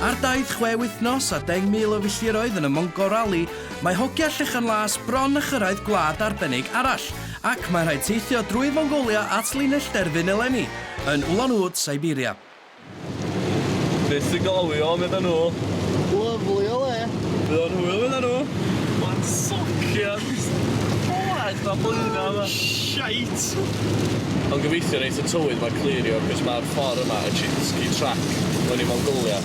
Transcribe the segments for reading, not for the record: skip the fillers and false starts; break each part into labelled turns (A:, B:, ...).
A: Ar daith 6 wythnos a 10,000 o filltiroedd yn y Mongol Rally, mae Hogia Llechen Las bron y chyrraedd gwlad arbennig arall, ac mae'n rhaid teithio drwy Mongolia at linell derfyn eleni, yn Ulan-Ude, Siberia.
B: Beth sy'n golwi o, mynd â nhw?
C: Lyfli o le.
B: Bydd o'n hwyl mynd â nhw? Mae'n socian. Oed na blina yma. Shite. Ond gobeithio wneud y tywydd mae'n clirio, cos mae'r ffordd yma yn ski track mewn i Mongolia.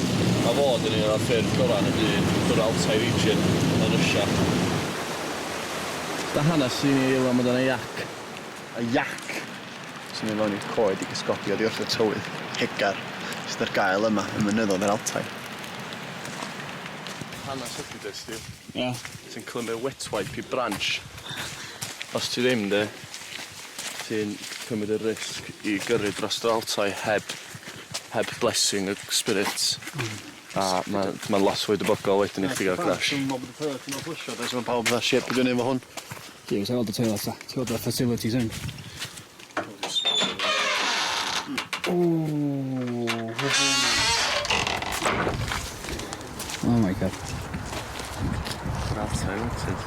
B: A fod yn un o'r ffyrdd gorau yn y byd, drwy'r Altai region yn Russia.
C: Da hanes i ni ilo mod yn y iac. Y iac sy'n mynd fewn i'r coed i gysgodi oddi wrth y tywydd hegar sydd ar gael yma yn mynyddodd yr Altai.
B: Hanes ydy dy, Steve.
C: Ie.
B: Ti'n clymu wet wipe i branch. Os ti ddim de, ti'n cymryd y risg i gyrru dros yr Altai heb blessing y spirits. A mae'n lot fwy debygol wedyn i chi gael crash.
C: Dwi'n meddwl bod y perth yn oflysio, does mae'n pawb dda shit byd yn efo hwn.
D: Ie, ti'n gweld y toilet ta. Ti'n gweld y facilities yn. Oh my god.
B: Yr Altai wedyn.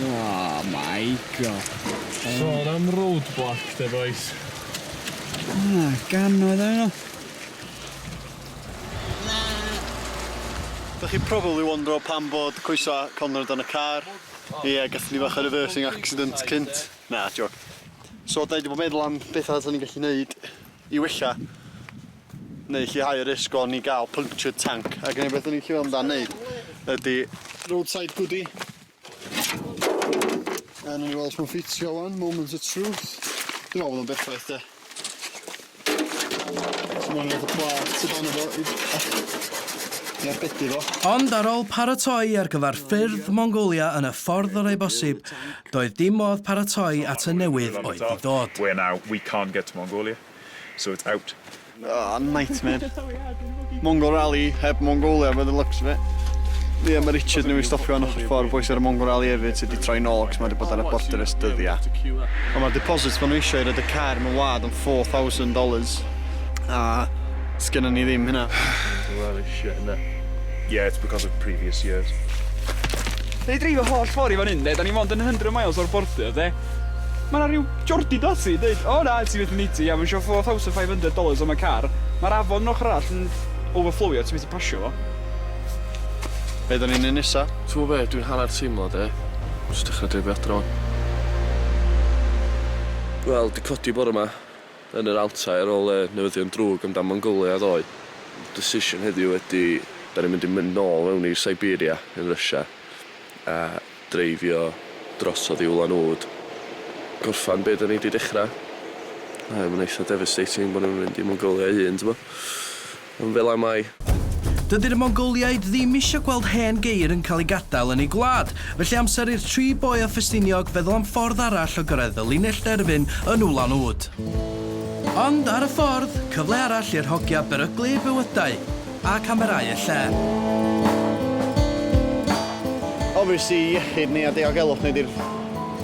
D: Oh my god.
B: Sôn am roadblock, de boys.
D: Ganoedd yno.
C: Da chi probably wondro pam bod coesa Conrad yn y car. Ie, gathon ni fach a reversing accident cynt. Na, joc. So, da i wedi bod meddwl am beth ydyn ni'n gallu neud i wella. Neu lleihau y risg o ni gael punctured tank. Ac yn ei beth ni'n gallu fel amdano neud ydy roadside goodie. A nawn ni weld os mae'n ffitio wan, moment of truth. Dwi'n meddwl bod o'n berffaith de. So mae'n rhaid y plat sydd anna fo i arbedu fo.
A: Ond ar ôl paratoi ar gyfer ffyrdd Mongolia yn y ffordd o'r ei bosib, doedd dim modd paratoi at y newydd oedd i ddod.
E: Where now we can't get to Mongolia, so it's out.
C: Oh, nightmare. Mongol Rally heb Mongolia, by the looks of it. Ie, mae Richard nhw i stopio yn ochr ffordd, boes ar y Mongol Rally hefyd sydd wedi troi nôl, cos mae wedi bod ar y border ys dyddia. Ond mae'r deposits maen nhw eisiau i roed y car mewn wlad yn $4,000. A sgynna ni ddim hynna.
B: Well, shit, yna.
E: Yeah, it's because of previous years.
D: Da ni dreifio holl ffordd i fan hyn, de. Da ni mond yn 100 miles o'r border, de. Mae yna rhyw Jordi Dossi, dweud, o na, ti'n mynd yn eiti, ia, mae'n sio $4,500 am y car. Mae'r afon yn ochr arall yn overflowio, ti'n mynd i pasio fo.
C: Be da ni'n un nesa?
B: Ti'n gwybod be, dwi'n hanner teimlo, de. Jyst dechrau dreifio adro o'n. Wel, di codi bore yma yn yr Altai ar ôl newyddion drwg amdan Mongolia ddoe. Decision heddiw ydy, da ni'n mynd i mynd nôl mewn i Siberia yn Russia a dreifio drosodd i Ulan-Ude. Gorffan be da ni wedi dechrau. Mae'n eitha devastating bod ni'n mynd i Mongolia un, ti'n bo. Ond fel am ai.
A: Dydy'r Mongoliaid ddim eisiau gweld hen geir yn cael ei gadael yn ei gwlad, felly amser i'r 3 boi o Ffestiniog feddwl am ffordd arall o gyrraedd y linell derfyn yn Ulan-Ude. Ond ar y ffordd, cyfle arall i'r Hogia beryglu eu bywydau a camerau y lle.
C: Obviously, iechyd ni a diogelwch neu di'r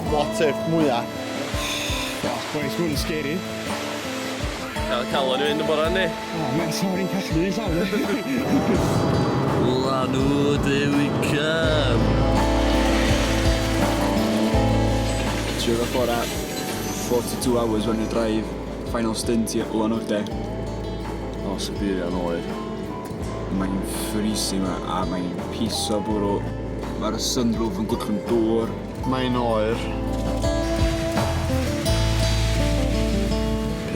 C: water mwyaf.
D: Boy, it's really scary.
B: Cael o'n mynd y bora ni.
D: Oh, mae'n llawr i'n callu ni'n llawr.
B: Ulan-Ude, here we come.
D: Trwy fe ffordd 42 hours when we drive. Final stint i Ulan-Ude.
B: O, Siberia yn oer.
D: Mae'n freezing yma a mae'n piso bwrw. Mae'r sunroof yn gwllwng dŵr.
C: Mae'n oer.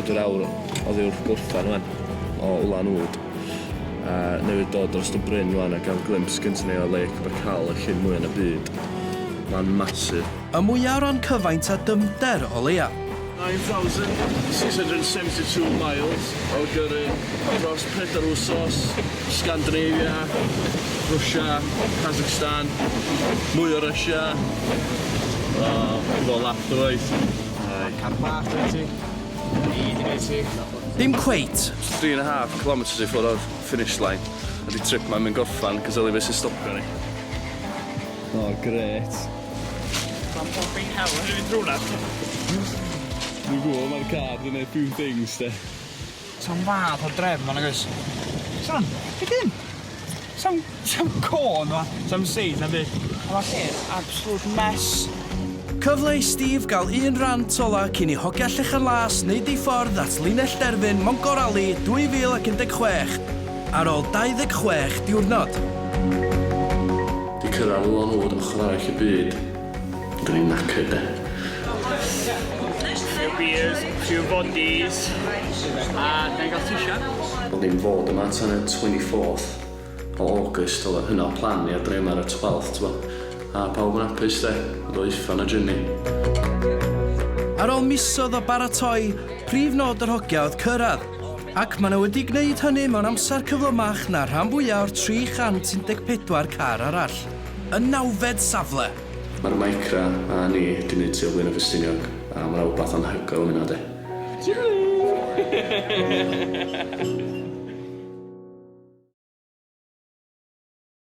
B: 4 awr oedd yw'r gwrthan yma o Ulan-Ude. A newid dod dros y bryn yma a gael glimpse gyntaf ni o Lake Baikal, y llyn mwy yn y byd. Mae'n masif.
A: Y mwyaf o ran cyfaint a dymder o leia.
B: 9,672 miles o gyrru dros 4 wsos, Scandinavia, Russia, Kazakhstan, mwy o Russia. Fel lap o roedd.
D: Carpach, dwi'n ti.
A: Dim cweit.
B: 3.5 kilometres i ffwrdd o'r finish line. A di trip ma'n mynd gorffan, cos eli fe sy'n stopio ni.
D: Oh, gret.
E: Mae'n popping hell yn mynd drwy'n at.
D: Dwi'n gwybod, mae'r car yn gwneud few things, de.
E: Ta'n fath o drefn ma'n agos.
D: Son, beth ydyn? Sam corn ma, sam seid na beth. A mae lle absolute mess.
A: Cyfle i Steve gael un rant ola cyn i Hogia Llechen las wneud ei ffordd at linell derfyn Mongol Rally 2016 ar ôl 26 diwrnod.
B: Di cyrraedd Ulan Wd ochr arall y byd. Dyn ni'n nacyd, de.
E: Few beers, few bodies. A da ni gael t-shirt.
B: Oedd ni'n fod yma tan y 24th o August, oedd hynna o plan i adre yma ar y 12th, t'bo. A pawb yn apus, de. Oedd o uffan y journey.
A: Ar ôl misoedd o baratoi, prif nod yr Hogia oedd cyrraedd. Ac maen nhw wedi gwneud hynny mewn amser cyflymach na rhan fwyaf o'r 314 car arall. Y nawfed safle.
B: Mae'r micra a ni wedi gwneud tu o Blaen y Ffestiniog, a mae'n rhywbeth anhygoel yna, de.